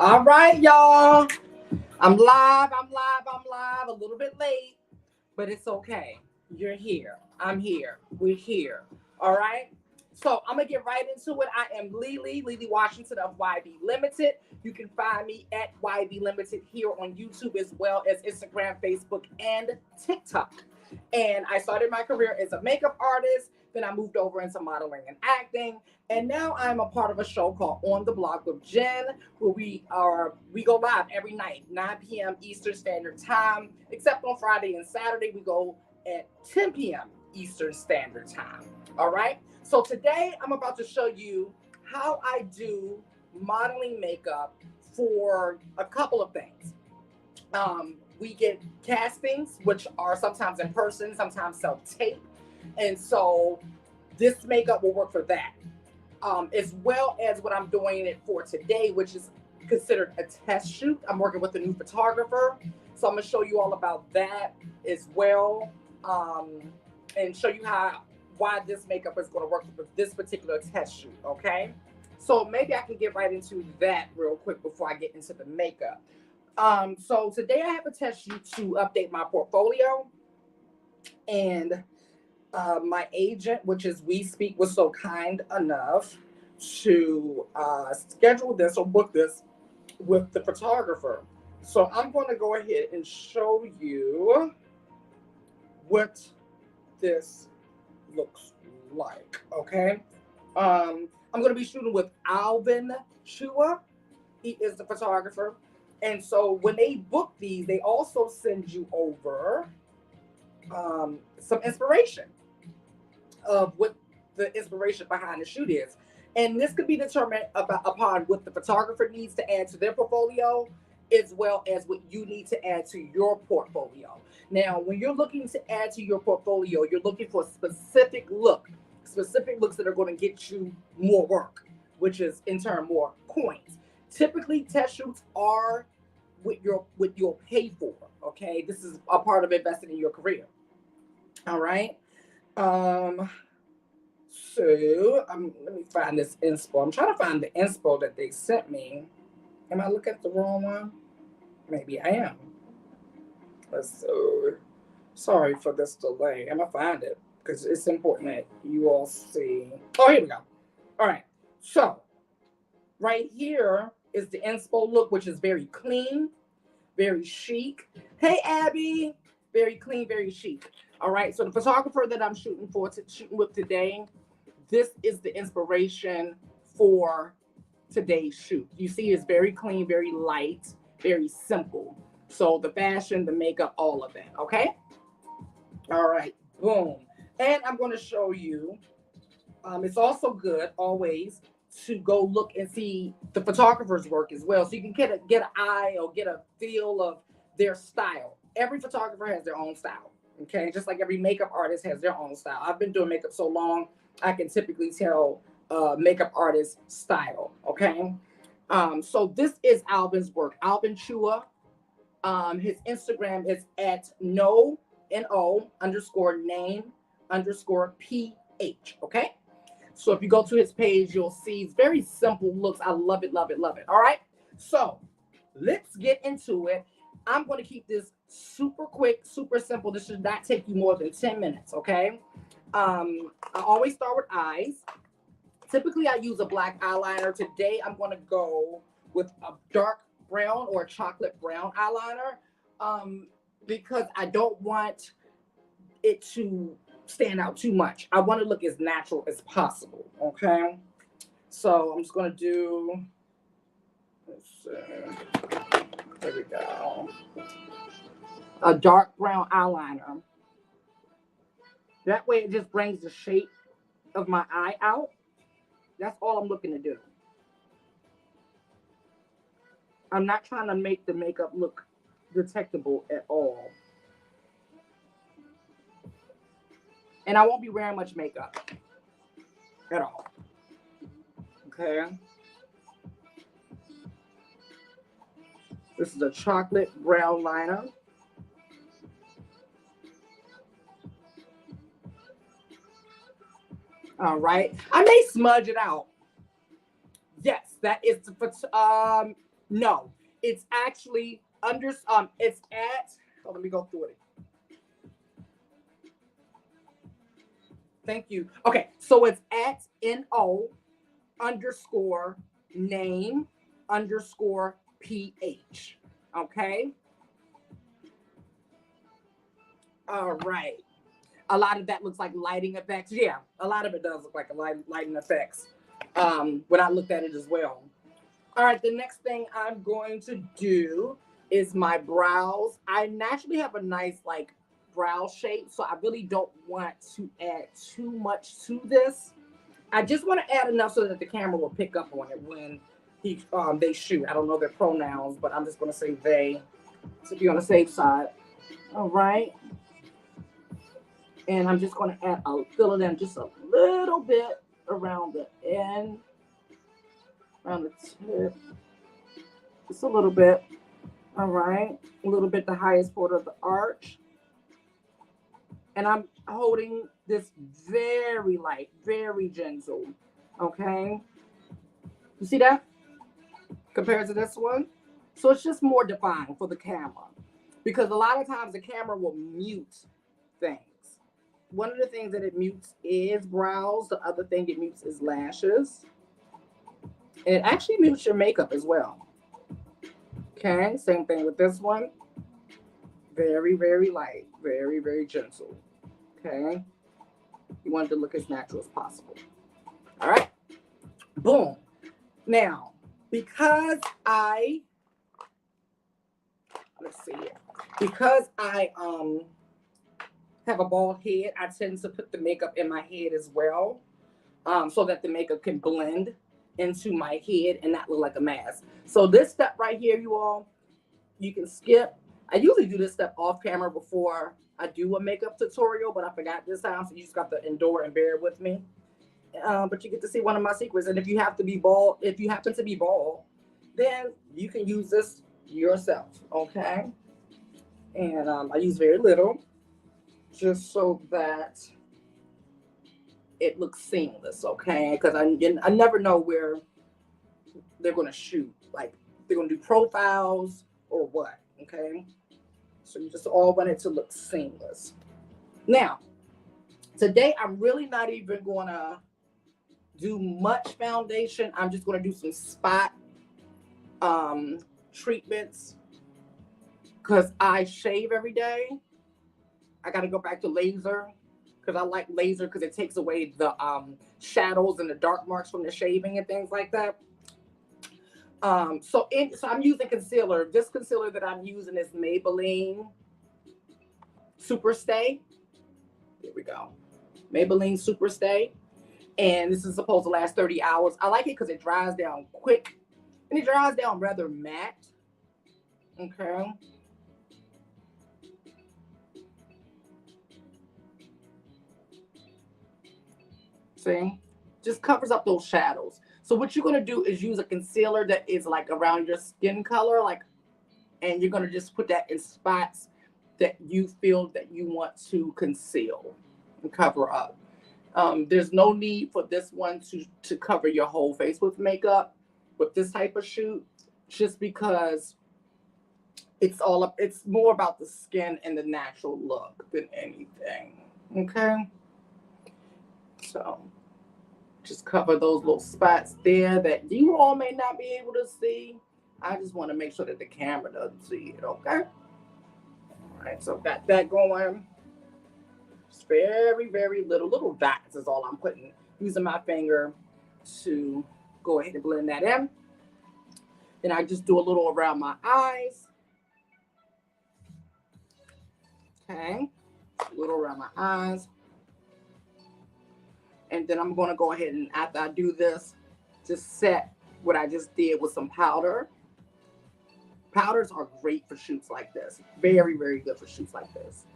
All right, y'all. I'm live, a little bit late, but it's okay. You're here. I'm here. We're here. All right. So I'm gonna get right into it. I am LiLi Washington of YB Limited. You can find me at YB Limited here on YouTube as well as Instagram, Facebook, and TikTok. And I started my career as a makeup artist. Then I moved over into modeling and acting. And now I'm a part of a show called On the Block with Jen, where we go live every night, 9 p.m. Eastern Standard Time, except on Friday and Saturday, we go at 10 p.m. Eastern Standard Time. All right. So today I'm about to show you how I do modeling makeup for a couple of things. We get castings, which are sometimes in person, sometimes self-tape. And so this makeup will work for that. As well as what I'm doing it for today, which is considered a test shoot. I'm working with a new photographer. So I'm going to show you all about that as well. And show you why this makeup is going to work for this particular test shoot. Okay. So maybe I can get right into that real quick before I get into the makeup. So today I have a test shoot to update my portfolio, and my agent, which is We Speak, was so kind enough to schedule this or book this with the photographer. So I'm going to go ahead and show you what this looks like. Okay. I'm going to be shooting with Alvin Chua. He is the photographer. And so when they book these, they also send you over some inspiration of what the inspiration behind the shoot is. And this could be determined upon what the photographer needs to add to their portfolio, as well as what you need to add to your portfolio. Now, when you're looking to add to your portfolio, you're looking for a specific looks that are going to get you more work, which is in turn more coins. Typically, test shoots are what you'll pay for. Okay, this is a part of investing in your career. All right. So let me find this inspo. I'm trying to find the inspo that they sent me. Am I looking at the wrong one? Maybe I am. So sorry for this delay. I'm gonna find it because it's important that you all see. Oh, here we go. All right. So right here is the inspo look, which is very clean, very chic. Hey, Abby. Very clean, very chic. All right. So the photographer that I'm shooting with today, this is the inspiration for today's shoot. You see, it's very clean, very light, very simple. So the fashion, the makeup, all of that. Okay. All right. Boom. And I'm going to show you. It's also good always to go look and see the photographer's work as well, so you can get an eye or get a feel of their style. Every photographer has their own style. Okay, just like every makeup artist has their own style. I've been doing makeup so long, I can typically tell makeup artist style. Okay, so this is Alvin's work. Alvin Chua. His Instagram is at no _name _PH. Okay. So if you go to his page, you'll see it's very simple looks. I love it, love it, love it. All right. So let's get into it. I'm going to keep this super quick, super simple. This should not take you more than 10 minutes. Okay. I always start with eyes. Typically, I use a black eyeliner. Today, I'm going to go with a dark brown or a chocolate brown eyeliner because I don't want it to stand out too much. I want to look as natural as possible. Okay. So I'm just going to do, let's see. There we go. A dark brown eyeliner. That way it just brings the shape of my eye out. That's all I'm looking to do. I'm not trying to make the makeup look detectable at all. And I won't be wearing much makeup at all. Okay. This is a chocolate brown liner. All right. I may smudge it out. Yes, that is No, it's actually under, it's at, oh, let me go through it. Thank you. Okay, so it's at NO underscore name underscore PH. Okay. All right. A lot of that looks like lighting effects. Yeah, a lot of it does look like a lighting effects. When I looked at it as well. All right, the next thing I'm going to do is my brows. I naturally have a nice like brow shape, so I really don't want to add too much to this. I just want to add enough so that the camera will pick up on it when they shoot. I don't know their pronouns, but I'm just going to say they to be on the safe side. All right. And I'm just going to fill it in just a little bit around the end, around the tip, just a little bit. All right, a little bit the highest part of the arch. And I'm holding this very light, very gentle. Okay, you see that compared to this one? So it's just more defined for the camera, because a lot of times the camera will mute things. One of the things that it mutes is brows. The other thing it mutes is lashes. And it actually mutes your makeup as well. Okay, same thing with this one. Very, very light, very, very gentle. Okay, you want it to look as natural as possible. All right, boom. Now, because let's see here, because I have a bald head, I tend to put the makeup in my head as well, so that the makeup can blend into my head and not look like a mask. So this step right here, you all, you can skip. I usually do this step off camera before I do a makeup tutorial, but I forgot this time, so you just got to endure and bear with me. But you get to see one of my secrets. And if you have to be bald, if you happen to be bald, then you can use this yourself, okay? And I use very little, just so that it looks seamless, okay? Because I never know where they're going to shoot. Like, they're going to do profiles or what, okay? So you just all want it to look seamless. Now, today I'm really not even going to do much foundation. I'm just going to do some spot treatments because I shave every day. I got to go back to laser because I like laser because it takes away the shadows and the dark marks from the shaving and things like that. So I'm using concealer. This concealer that I'm using is Maybelline Super Stay. Here we go. Maybelline Super Stay. And this is supposed to last 30 hours. I like it because it dries down quick. And it dries down rather matte. Okay. See? Just covers up those shadows. So what you're going to do is use a concealer that is like around your skin color, like, and you're going to just put that in spots that you feel that you want to conceal and cover up. There's no need for this one to cover your whole face with makeup with this type of shoot, just because it's more about the skin and the natural look than anything. Okay. So just cover those little spots there that you all may not be able to see. I just want to make sure that the camera doesn't see it, okay? All right, so got that going. Just very, very little dots is all I'm putting, using my finger to go ahead and blend that in. Then I just do a little around my eyes. Okay, a little around my eyes. And then I'm going to go ahead and, after I do this, just set what I just did with some powder. Powders are great for shoots like this. Very, very good for shoots like this.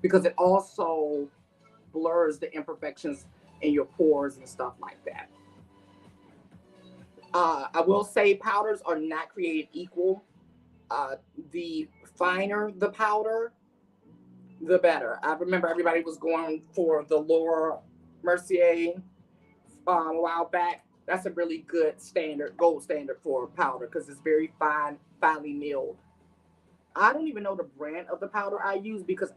Because it also blurs the imperfections in your pores and stuff like that. I will say powders are not created equal. The finer the powder, the better. I remember everybody was going for the Laura Mercier a while back. That's a really good standard, gold standard for powder because it's very fine, finely milled. I don't even know the brand of the powder I use because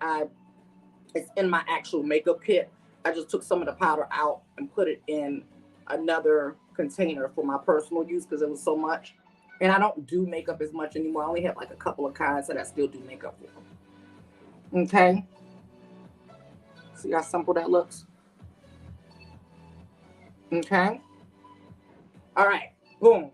it's in my actual makeup kit. I just took some of the powder out and put it in another container for my personal use because it was so much. And I don't do makeup as much anymore. I only have like a couple of kinds that I still do makeup for. Okay. See how simple that looks? Okay. All right. Boom.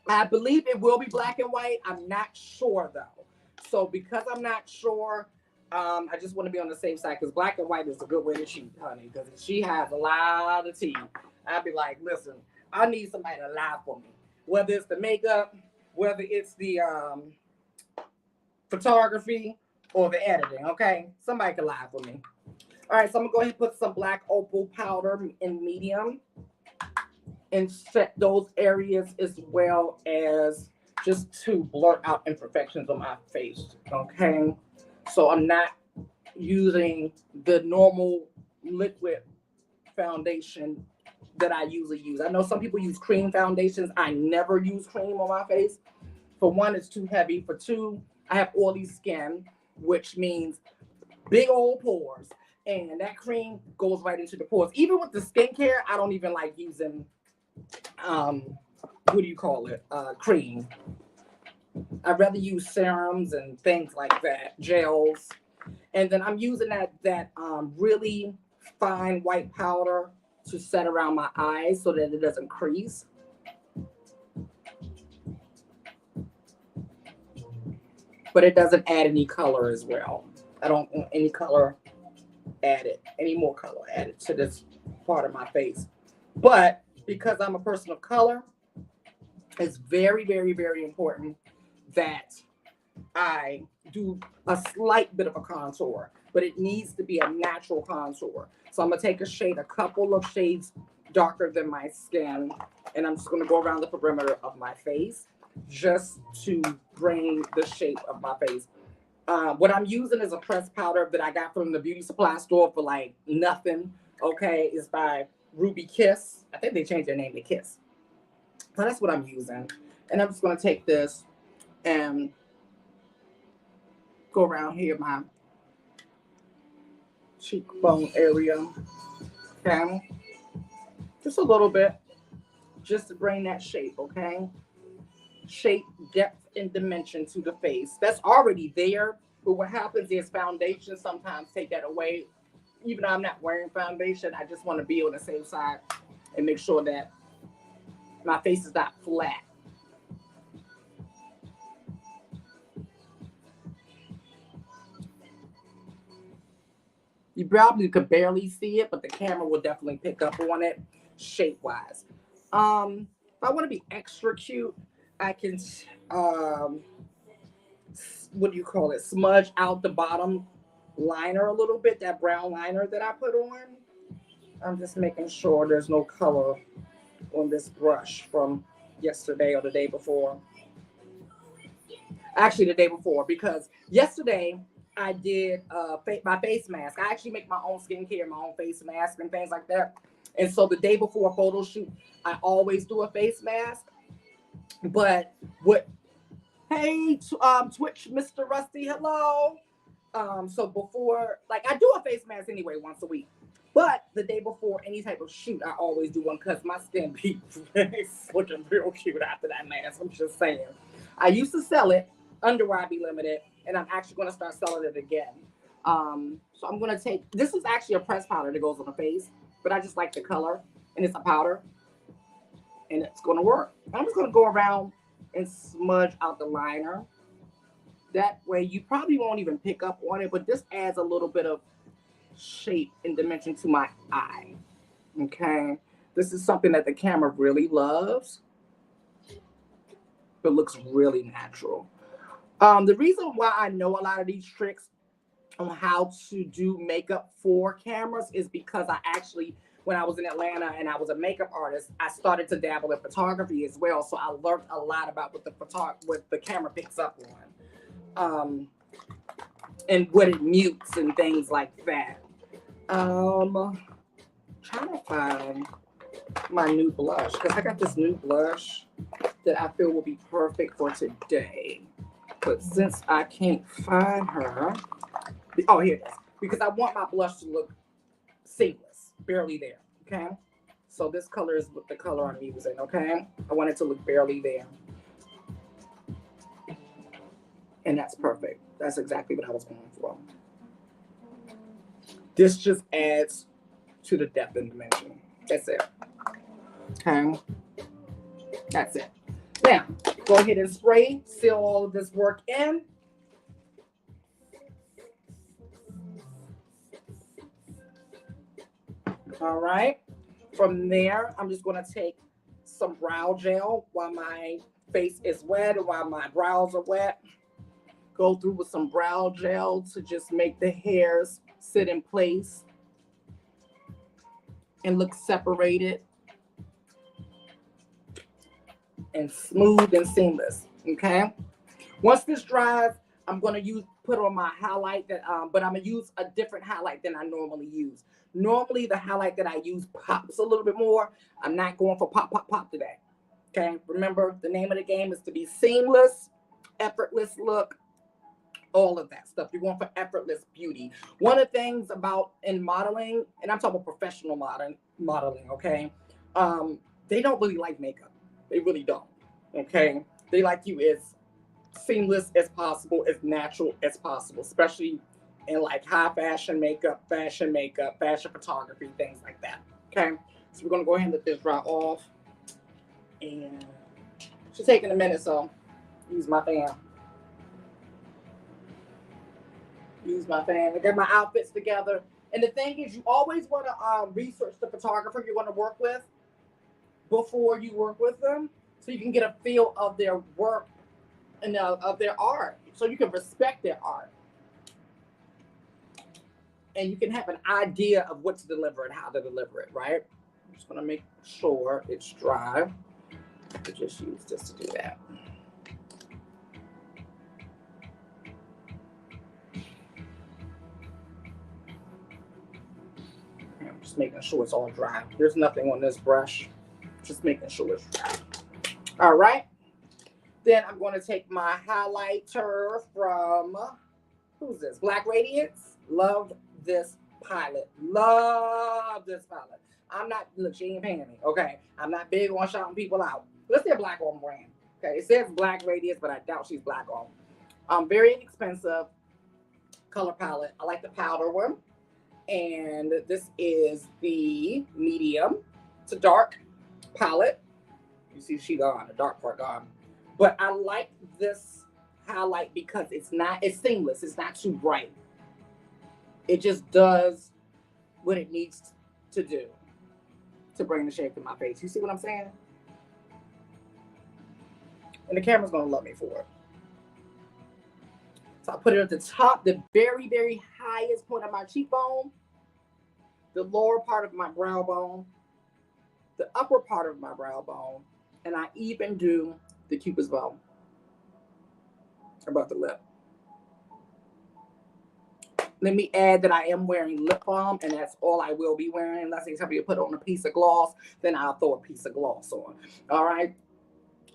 I believe it will be black and white. I'm not sure though. So because I'm not sure, I just want to be on the safe side because black and white is a good way to cheat, honey. Because she has a lot of tea. I'd be like, listen, I need somebody to lie for me. Whether it's the makeup, whether it's the photography or the editing, okay? Somebody can lie for me. All right, so I'm gonna go ahead and put some black opal powder in medium and set those areas as well as just to blur out imperfections on my face, okay? So I'm not using the normal liquid foundation that I usually use. I know some people use cream foundations. I never use cream on my face. For one, it's too heavy. For two, I have oily skin, which means big old pores. And that cream goes right into the pores. Even with the skincare, I don't even like using what do you call it? Cream. I'd rather use serums and things like that, gels. And then I'm using that really fine white powder to set around my eyes so that it doesn't crease. But it doesn't add any color as well. I don't want any color added, any more color added to this part of my face. But because I'm a person of color, it's very, very, very important that I do a slight bit of a contour, but it needs to be a natural contour. So I'm gonna take a shade, a couple of shades darker than my skin, and I'm just gonna go around the perimeter of my face just to bring the shape of my face. What I'm using is a pressed powder that I got from the beauty supply store for like nothing. Okay, it's by Ruby Kiss. I think they changed their name to Kiss. So that's what I'm using. And I'm just gonna take this and go around here, my cheekbone area. Okay, just a little bit, just to bring that shape. Okay, shape, depth, and dimension to the face. That's already there. But what happens is foundation sometimes take that away. Even though I'm not wearing foundation, I just want to be on the safe side and make sure that my face is not flat. You probably could barely see it, but the camera will definitely pick up on it shape wise. If I want to be extra cute, I can what do you call it? Smudge out the bottom liner a little bit, that brown liner that I put on. I'm just making sure there's no color on this brush from yesterday or the day before. Actually, the day before, because yesterday I did my face mask. I actually make my own skincare, my own face mask and things like that. And so the day before a photo shoot, I always do a face mask. But what? Hey, Twitch, Mr. Rusty, hello. So before, like, I do a face mask anyway once a week. But the day before any type of shoot, I always do one because my skin be looking real cute after that mask. I'm just saying. I used to sell it under YB Limited, and I'm actually going to start selling it again. So I'm going to take, this is actually a pressed powder that goes on the face, but I just like the color, and it's a powder, and it's going to work. I'm just going to go around and smudge out the liner. That way you probably won't even pick up on it, but this adds a little bit of shape and dimension to my eye. Okay, this is something that the camera really loves, but looks really natural. The reason why I know a lot of these tricks on how to do makeup for cameras is because I actually, when I was in Atlanta and I was a makeup artist, I started to dabble in photography as well. So I learned a lot about what the camera picks up on, and what it mutes and things like that. Trying to find my new blush, because I got this new blush that I feel will be perfect for today. But since I can't find her, oh, here it is. Because I want my blush to look seamless, barely there, okay? So this color is the color I'm using, okay? I want it to look barely there. And that's perfect. That's exactly what I was going for. This just adds to the depth and dimension. That's it. Okay? That's it. Now, go ahead and spray, seal all of this work in. All right. From there, I'm just going to take some brow gel while my face is wet or while my brows are wet. Go through with some brow gel to just make the hairs sit in place and look separated and smooth and seamless. Okay. Once this dries, I'm going to put on my highlight but I'm going to use a different highlight than I normally use. Normally, the highlight that I use pops a little bit more. I'm not going for pop, pop, pop today. Okay. Remember, the name of the game is to be seamless, effortless look, all of that stuff. You're going for effortless beauty. One of the things about in modeling, and I'm talking about professional modeling, okay? They don't really like makeup. They really don't. Okay. They like you as seamless as possible, as natural as possible, especially in like high fashion makeup, fashion photography, things like that. Okay. So we're gonna go ahead and let this dry off. And it's taking a minute, so use my fan. Use my fan to get my outfits together. And the thing is, you always want to research the photographer you're going to work with before you work with them, so you can get a feel of their work and of their art, so you can respect their art, and you can have an idea of what to deliver and how to deliver it. Right? I'm just going to make sure it's dry. I could just use this to do that. I'm just making sure it's all dry. There's nothing on this brush. Just making sure it's dry. All right. Then I'm going to take my highlighter from, who's this? Black Radiance. Love this palette. Love this palette. I'm not, look, she ain't paying me. Okay. I'm not big on shouting people out. Let's say black on brand. Okay. It says Black Radiance, but I doubt she's black on. Very inexpensive color palette. I like the powder one. And this is the medium to dark palette. You see she gone, the dark part gone. But I like this highlight because it's seamless. It's not too bright. It just does what it needs to do to bring the shape to my face. You see what I'm saying? And the camera's gonna love me for it. So I put it at the top, the very, very highest point of my cheekbone, the lower part of my brow bone, the upper part of my brow bone, and I even do the cupid's bow above the lip. Let me add that I am wearing lip balm, and that's all I will be wearing. Unless they tell me to put on a piece of gloss, then I'll throw a piece of gloss on. All right.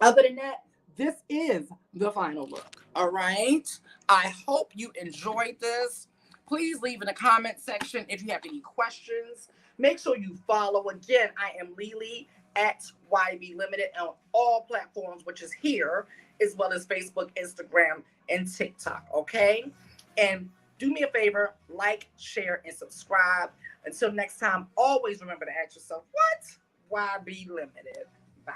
Other than that, this is the final look. All right. I hope you enjoyed this. Please leave in the comment section if you have any questions. Make sure you follow. Again, I am LiLi at YB Limited on all platforms, which is here, as well as Facebook, Instagram, and TikTok. Okay. And do me a favor, like, share, and subscribe. Until next time, always remember to ask yourself, what? Why be limited? Bye.